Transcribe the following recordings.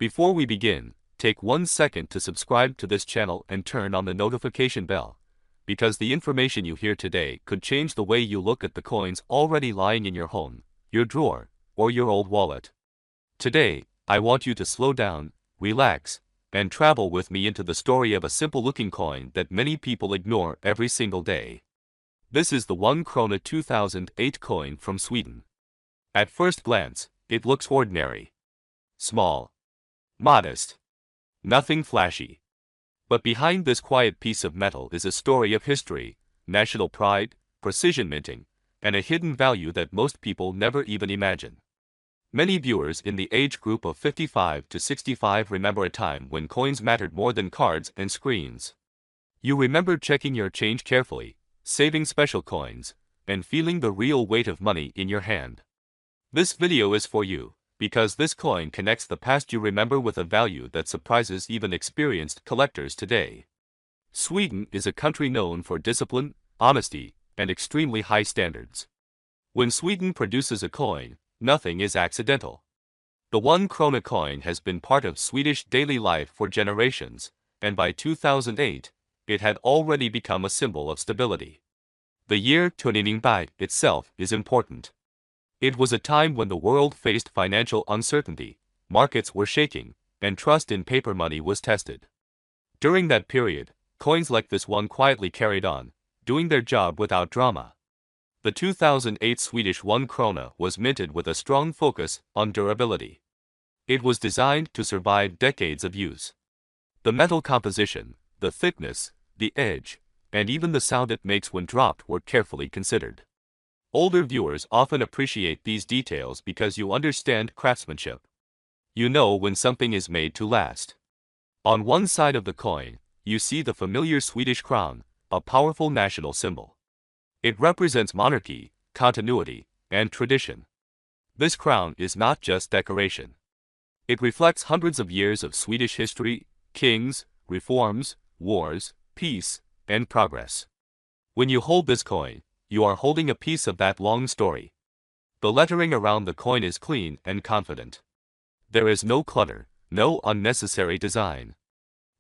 Before we begin, take 1 second to subscribe to this channel and turn on the notification bell, because the information you hear today could change the way you look at the coins already lying in your home, your drawer, or your old wallet. Today, I want you to slow down, relax, and travel with me into the story of a simple-looking coin that many people ignore every single day. This is the 1 Krona 2008 coin from Sweden. At first glance, it looks ordinary. Small. Modest. Nothing flashy. But behind this quiet piece of metal is a story of history, national pride, precision minting, and a hidden value that most people never even imagine. Many viewers in the age group of 55 to 65 remember a time when coins mattered more than cards and screens. You remember checking your change carefully, saving special coins, and feeling the real weight of money in your hand. This video is for you, because this coin connects the past you remember with a value that surprises even experienced collectors today. Sweden is a country known for discipline, honesty, and extremely high standards. When Sweden produces a coin, nothing is accidental. The 1 Krona coin has been part of Swedish daily life for generations, and by 2008, it had already become a symbol of stability. The year 2008 itself is important. It was a time when the world faced financial uncertainty, markets were shaking, and trust in paper money was tested. During that period, coins like this one quietly carried on, doing their job without drama. The 2008 Swedish 1 Krona was minted with a strong focus on durability. It was designed to survive decades of use. The metal composition, the thickness, the edge, and even the sound it makes when dropped were carefully considered. Older viewers often appreciate these details because you understand craftsmanship. You know when something is made to last. On one side of the coin, you see the familiar Swedish crown, a powerful national symbol. It represents monarchy, continuity, and tradition. This crown is not just decoration. It reflects hundreds of years of Swedish history, kings, reforms, wars, peace, and progress. When you hold this coin, you are holding a piece of that long story. The lettering around the coin is clean and confident. There is no clutter, no unnecessary design.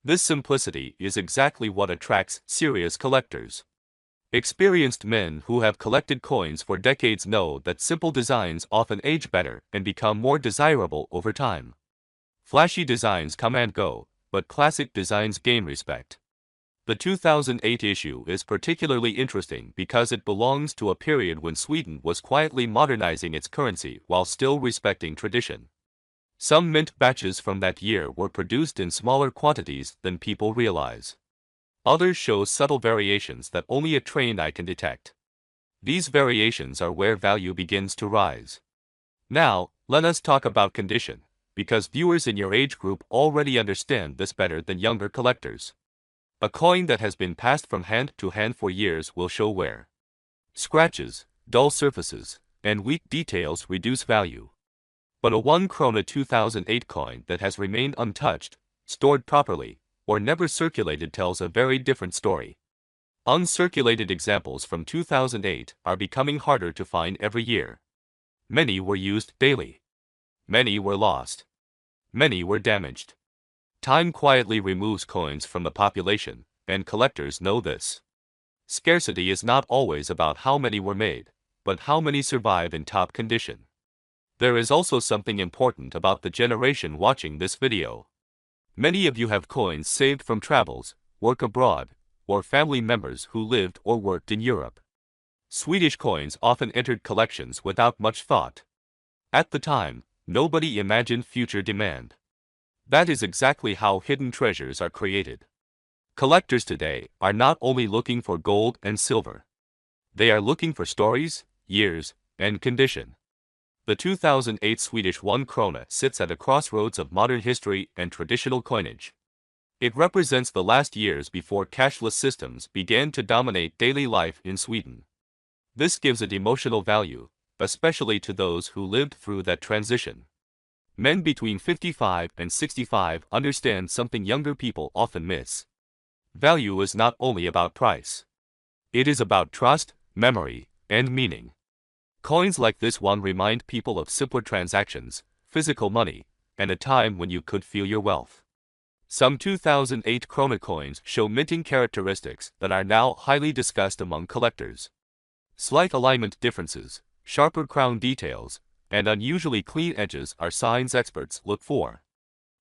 This simplicity is exactly what attracts serious collectors. Experienced men who have collected coins for decades know that simple designs often age better and become more desirable over time. Flashy designs come and go, but classic designs gain respect. The 2008 issue is particularly interesting because it belongs to a period when Sweden was quietly modernizing its currency while still respecting tradition. Some mint batches from that year were produced in smaller quantities than people realize. Others show subtle variations that only a trained eye can detect. These variations are where value begins to rise. Now, let us talk about condition, because viewers in your age group already understand this better than younger collectors. A coin that has been passed from hand to hand for years will show wear. Scratches, dull surfaces, and weak details reduce value. But a 1 Krona 2008 coin that has remained untouched, stored properly, or never circulated tells a very different story. Uncirculated examples from 2008 are becoming harder to find every year. Many were used daily. Many were lost. Many were damaged. Time quietly removes coins from the population, and collectors know this. Scarcity is not always about how many were made, but how many survive in top condition. There is also something important about the generation watching this video. Many of you have coins saved from travels, work abroad, or family members who lived or worked in Europe. Swedish coins often entered collections without much thought. At the time, nobody imagined future demand. That is exactly how hidden treasures are created. Collectors today are not only looking for gold and silver. They are looking for stories, years, and condition. The 2008 Swedish 1 Krona sits at a crossroads of modern history and traditional coinage. It represents the last years before cashless systems began to dominate daily life in Sweden. This gives it emotional value, especially to those who lived through that transition. Men between 55 and 65 understand something younger people often miss. Value is not only about price. It is about trust, memory, and meaning. Coins like this one remind people of simpler transactions, physical money, and a time when you could feel your wealth. Some 2008 Krona coins show minting characteristics that are now highly discussed among collectors. Slight alignment differences, sharper crown details, and unusually clean edges are signs experts look for.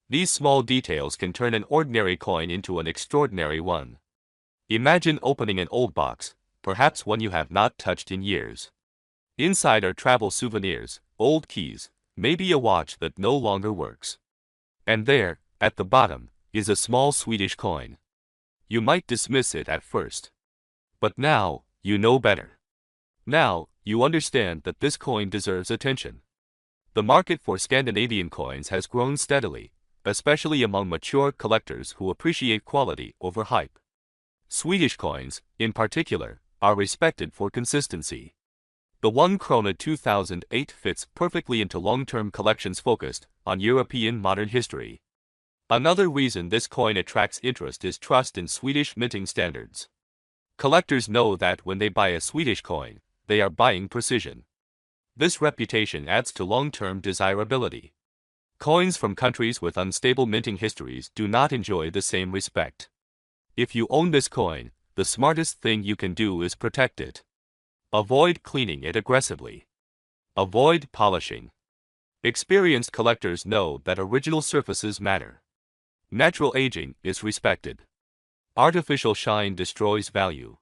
These small details can turn an ordinary coin into an extraordinary one. Imagine opening an old box, perhaps one you have not touched in years. Inside are travel souvenirs, old keys, maybe a watch that no longer works. And there, at the bottom, is a small Swedish coin. You might dismiss it at first. But now, you know better. Now, you understand that this coin deserves attention. The market for Scandinavian coins has grown steadily, especially among mature collectors who appreciate quality over hype. Swedish coins, in particular, are respected for consistency. The 1 Krona 2008 fits perfectly into long-term collections focused on European modern history. Another reason this coin attracts interest is trust in Swedish minting standards. Collectors know that when they buy a Swedish coin, they are buying precision. This reputation adds to long-term desirability. Coins from countries with unstable minting histories do not enjoy the same respect. If you own this coin, the smartest thing you can do is protect it. Avoid cleaning it aggressively. Avoid polishing. Experienced collectors know that original surfaces matter. Natural aging is respected. Artificial shine destroys value.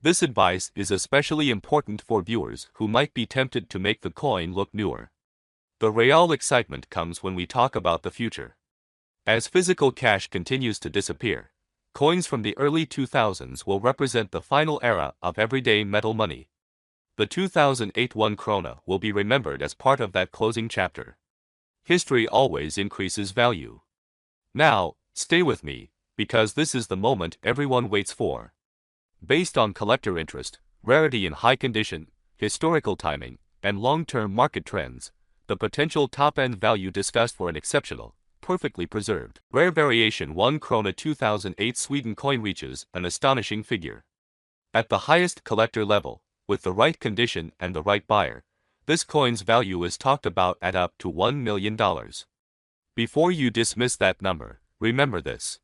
This advice is especially important for viewers who might be tempted to make the coin look newer. The real excitement comes when we talk about the future. As physical cash continues to disappear, coins from the early 2000s will represent the final era of everyday metal money. The 2008 1 Krona will be remembered as part of that closing chapter. History always increases value. Now, stay with me, because this is the moment everyone waits for. Based on collector interest, rarity in high condition, historical timing, and long-term market trends, the potential top-end value discussed for an exceptional, perfectly preserved, rare variation 1 Krona 2008 Sweden coin reaches an astonishing figure. At the highest collector level, with the right condition and the right buyer, this coin's value is talked about at up to $1 million. Before you dismiss that number, remember this.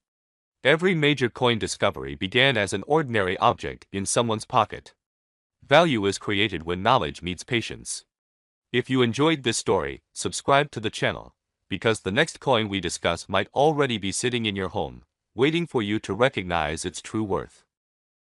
Every major coin discovery began as an ordinary object in someone's pocket. Value is created when knowledge meets patience. If you enjoyed this story, subscribe to the channel, because the next coin we discuss might already be sitting in your home, waiting for you to recognize its true worth.